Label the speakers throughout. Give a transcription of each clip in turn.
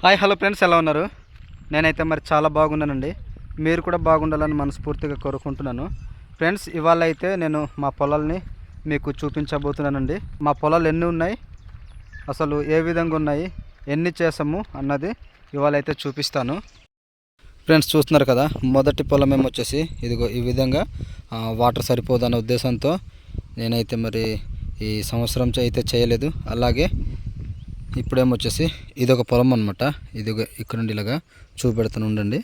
Speaker 1: Hi hello friends, ఎలా ఉన్నారు? నేనైతే మరి చాలా బాగున్నానండి. మీరు కూడా బాగుండాలని మనస్ఫూర్తిగా కోరుకుంటున్నాను. ఫ్రెండ్స్, ఇవాళ అయితే నేను మా పొలాల్ని మీకు చూపించబోతున్నానండి. మా పొలాలు ఎన్ని ఉన్నాయి, అసలు ఏ విధంగా ఉన్నాయి, ఎన్ని చేసాము అన్నది ఇవాళ అయితే చూపిస్తాను. ఫ్రెండ్స్, చూస్తున్నారు కదా, మొదటి పొలం ఏమొచ్చేసి ఇదిగో ఈ విధంగా వాటర్ సరిపోదన్న ఉద్దేశంతో నేనైతే మరి ఈ సంవత్సరం అయితే చేయలేదు. అలాగే ఇప్పుడేమొచ్చేసి ఇదొక పొలం అనమాట. ఇది ఇక్కడ నుండి ఇలాగా చూపెడుతూ ఉండండి.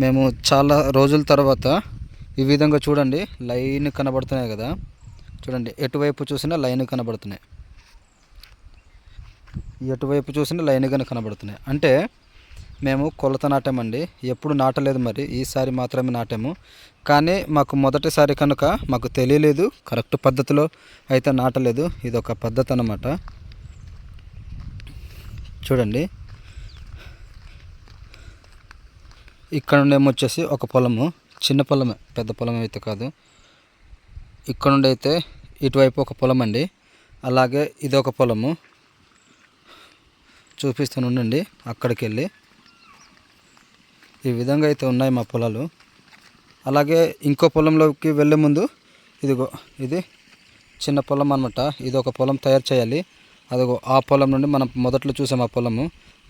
Speaker 1: మేము చాలా రోజుల తర్వాత ఈ విధంగా చూడండి లైన్ కనబడుతున్నాయి కదా, చూడండి ఎటువైపు చూసినా లైన్ కనబడుతున్నాయి, ఎటువైపు చూసినా లైన్గానే కనబడుతున్నాయి. అంటే మేము కొలత నాటామండి, ఎప్పుడు నాటలేదు, మరి ఈసారి మాత్రమే నాటాము. కానీ మాకు మొదటిసారి కనుక మాకు తెలియలేదు, కరెక్ట్ పద్ధతిలో అయితే నాటలేదు. ఇది ఒక పద్ధతి అన్నమాట. చూడండి, ఇక్కడ నుండి ఏమొచ్చేసి ఒక పొలము, చిన్న పొలమే, పెద్ద పొలం అయితే కాదు. ఇక్కడ నుండి అయితే ఇటువైపు ఒక పొలం అండి. అలాగే ఇది ఒక పొలము చూపిస్తాను ఉండండి. అక్కడికి వెళ్ళి ఈ విధంగా అయితే ఉన్నాయి మా పొలాలు. అలాగే ఇంకో పొలంలోకి వెళ్ళే ముందు ఇదిగో ఇది చిన్న పొలం అనమాట. ఇది ఒక పొలం తయారు చేయాలి. అదిగో ఆ పొలం నుండి మనం మొదట్లో చూసాం ఆ పొలము,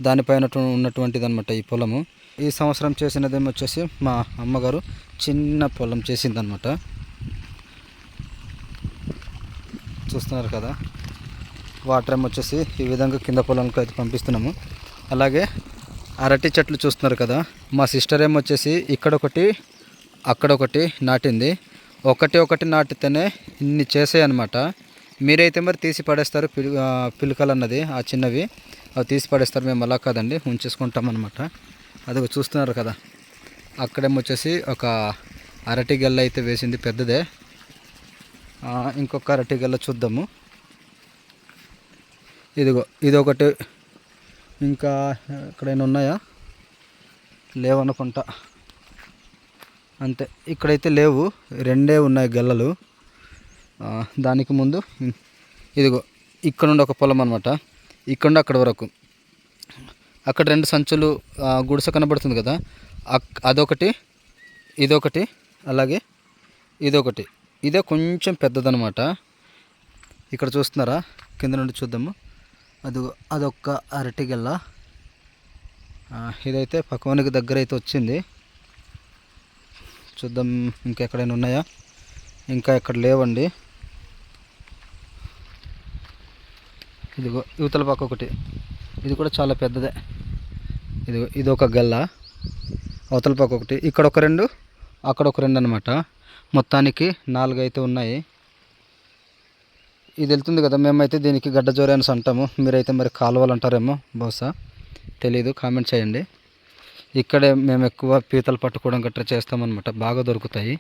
Speaker 1: దానిపైన ఉన్నటువంటిది అనమాట ఈ పొలము. ఈ సంవత్సరం చేసినదేమో వచ్చేసి మా అమ్మగారు చిన్న పొలం చేసిందనమాట. చూస్తున్నారు కదా, వాటర్ ఏమో వచ్చేసి ఈ విధంగా కింద పొలంకి అయితే పంపిస్తున్నాము. అలాగే అరటి చెట్లు చూస్తున్నారు కదా, మా సిస్టర్ ఏమొచ్చేసి ఇక్కడొకటి అక్కడొకటి నాటింది. ఒకటి నాటితేనే ఇన్ని చేసాయి అనమాట. మీరైతే మరి తీసి పడేస్తారు, పిలుకలు అన్నది ఆ చిన్నవి అవి తీసి పడేస్తారు. మేము అలా కాదండి, ఉంచేసుకుంటాం అనమాట. అది చూస్తున్నారు కదా, అక్కడేమొచ్చేసి ఒక అరటి గెల్ల అయితే వేసింది, పెద్దదే. ఇంకొక అరటి గెల్ల చూద్దాము. ఇదిగో ఇదొకటి. ఇంకా ఎక్కడైనా ఉన్నాయా? లేవనుకుంటా, అంతే. ఇక్కడైతే లేవు, రెండే ఉన్నాయి గెల్లలు. దానికి ముందు ఇదిగో ఇక్కడ నుండి ఒక పొలం అనమాట. ఇక్కడ నుండి అక్కడ వరకు, అక్కడ రెండు సంచులు గుడిసె కనబడుతుంది కదా, అదొకటి, ఇదొకటి, అలాగే ఇదొకటి. ఇదే కొంచెం పెద్దదనమాట. ఇక్కడ చూస్తున్నారా, కింద నుండి చూద్దాము. అదొక్క అరటి గెల్ల. ఇదైతే పక్వానికి దగ్గర అయితే వచ్చింది. చూద్దాం ఇంకెక్కడైనా ఉన్నాయా. ఇంకా ఎక్కడ లేవండి. ఇదిగో యువతల పక్క ఒకటి, ఇది కూడా చాలా పెద్దదే. ఇదొక గెల్ల. అవతల పక్క ఒకటి, ఇక్కడ ఒక రెండు, అక్కడ ఒక రెండు అనమాట. మొత్తానికి 4 అయితే ఉన్నాయి. ఇది వెళ్తుంది కదా, మేమైతే దీనికి గడ్డజోరే అని అంటాము. మీరైతే మరి కాలువలు అంటారేమో, బహుశా తెలీదు, కామెంట్ చేయండి. ఇక్కడే మేము ఎక్కువ పీతలు పట్టుకోవడం గట్రా చేస్తామన్నమాట, బాగా దొరుకుతాయి.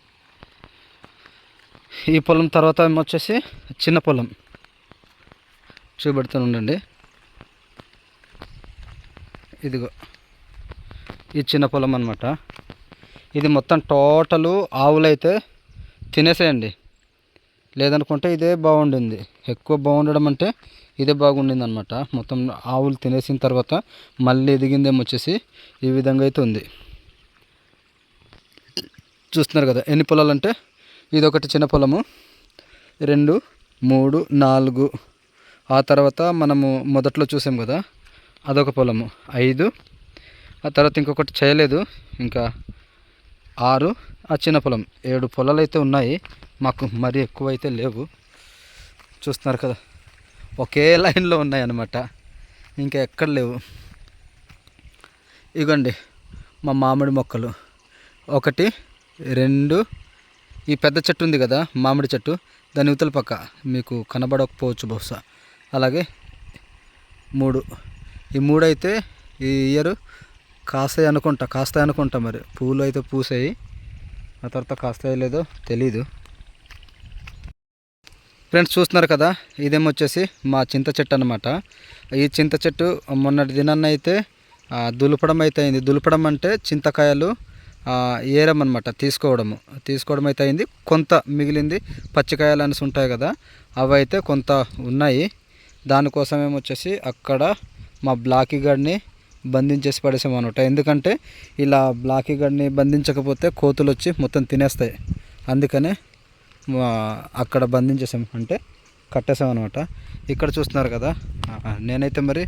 Speaker 1: ఈ పొలం తర్వాత ఏమొచ్చేసి చిన్న పొలం చూపెడుతూ ఉండండి. ఇదిగో ఈ చిన్న పొలం అన్నమాట. ఇది మొత్తం టోటలు ఆవులైతే తినేసేయండి, లేదనుకుంటే ఇదే బాగుండింది. ఎక్కువ బాగుండడం అంటే ఇదే బాగుండింది అనమాట. మొత్తం ఆవులు తినేసిన తర్వాత మళ్ళీ ఎదిగిందేమో వచ్చేసి ఈ విధంగా అయితే ఉంది. చూస్తున్నారు కదా ఎన్ని పొలాలు అంటే, ఇదొకటి చిన్న పొలము, 2, 3, 4. ఆ తర్వాత మనము మొదట్లో చూసాం కదా, అదొక పొలము 5. ఆ తర్వాత ఇంకొకటి చేయలేదు, ఇంకా 6. ఆ చిన్న పొలం 7 పొలాలు అయితే ఉన్నాయి. మాకు మరీ ఎక్కువ అయితే లేవు. చూస్తున్నారు కదా, ఒకే లైన్లో ఉన్నాయన్నమాట, ఇంకా ఎక్కడ లేవు. ఇగోండి మా మామిడి మొక్కలు 1, 2. ఈ పెద్ద చెట్టు ఉంది కదా, మామిడి చెట్టు, దాని ఇవతల పక్క మీకు కనబడకపోవచ్చు బహుశా. అలాగే 3. ఈ 3 అయితే ఈ ఇయర్ కాస్తాయి అనుకుంటా. మరి పూలు అయితే పూసాయి, ఆ తర్వాత కాస్తాయో లేదో తెలీదు. ఫ్రెండ్స్, చూస్తున్నారు కదా, ఇదేమొచ్చేసి మా చింత చెట్టు అనమాట. ఈ చింత చెట్టు మొన్నటి దినాన్న అయితే దులపడం అయితే అయింది. దులపడం అంటే చింతకాయలు ఏరం అనమాట, తీసుకోవడం అయితే అయింది. కొంత మిగిలింది, పచ్చికాయలు అనేసి ఉంటాయి కదా, అవి అయితే కొంత ఉన్నాయి. దానికోసం ఏమొచ్చేసి అక్కడ మా బ్లాకీ గడ్ని బంధించేసి పడేసామన్నమాట. ఎందుకంటే ఇలా బ్లాకీ గడ్ని బంధించకపోతే కోతులు వచ్చి మొత్తం తినేస్తాయి. అందుకనే అక్కడ బంధించేసాం, అంటే కట్టేసాం అనమాట. ఇక్కడ చూస్తున్నారు కదా, నేనైతే మరి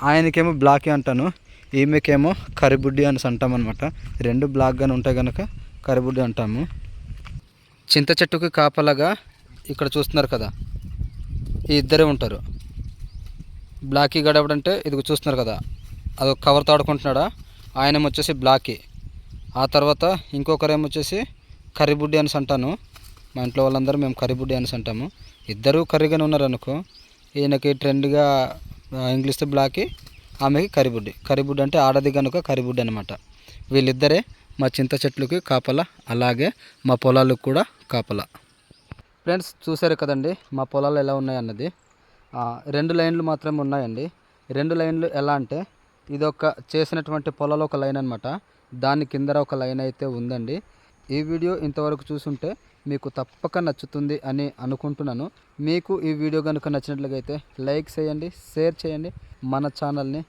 Speaker 1: ఆయనకేమో బ్లాకీ అంటాను, ఈమెకేమో కరిబుడ్డి అని అంటామన్నమాట. రెండు బ్లాక్గానే ఉంటాయి కనుక కరిబుడ్డి అంటాము. చింత చెట్టుకి కాపలాగా ఇక్కడ చూస్తున్నారు కదా, ఈ ఇద్దరే ఉంటారు. బ్లాకీ గడవడంటే ఇది చూస్తున్నారు కదా, అది కవర్ తాడుకుంటున్నాడా, ఆయన వచ్చేసి బ్లాకీ. ఆ తర్వాత ఇంకొకరేమో వచ్చేసి కర్రీబుడ్డి అని అంటాను. మా ఇంట్లో వాళ్ళందరూ మేము కర్రీబుడ్డి అని అంటాము. ఇద్దరు కర్రీగానే ఉన్నారు అనుకో. ఈయనకి ట్రెండ్గా ఇంగ్లీష్తో బ్లాకీ, ఆమెకి కర్రీబుడ్డి. కర్రీబుడ్డి అంటే ఆడది కనుక కర్రీబుడ్డి అనమాట. వీళ్ళిద్దరే మా చింత చెట్లకి కాపలా, అలాగే మా పొలాలకు కూడా కాపలా. ఫ్రెండ్స్ చూసారు కదండి మా పొలాలు ఎలా ఉన్నాయి అన్నది. 2 లైన్లు మాత్రమే ఉన్నాయండి. 2 లైన్లు ఎలా అంటే, ఇదొక చేసినటువంటి పొలాలు ఒక లైన్ అనమాట. దాని కింద ఒక లైన్ అయితే ఉందండి. ఈ వీడియో ఇంతవరకు చూసుంటే మీకు తప్పక నచ్చుతుంది అని అనుకుంటున్నాను. మీకు ఈ వీడియో కనుక నచ్చినట్లయితే లైక్ చేయండి, షేర్ చేయండి, మన ఛానల్ని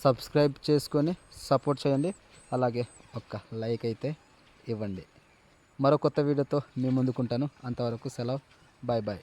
Speaker 1: సబ్స్క్రైబ్ చేసుకొని సపోర్ట్ చేయండి. అలాగే ఒక్క లైక్ అయితే ఇవ్వండి. మరో కొత్త వీడియోతో మీ ముందుకుంటాను. అంతవరకు సెలవు, బాయ్ బాయ్.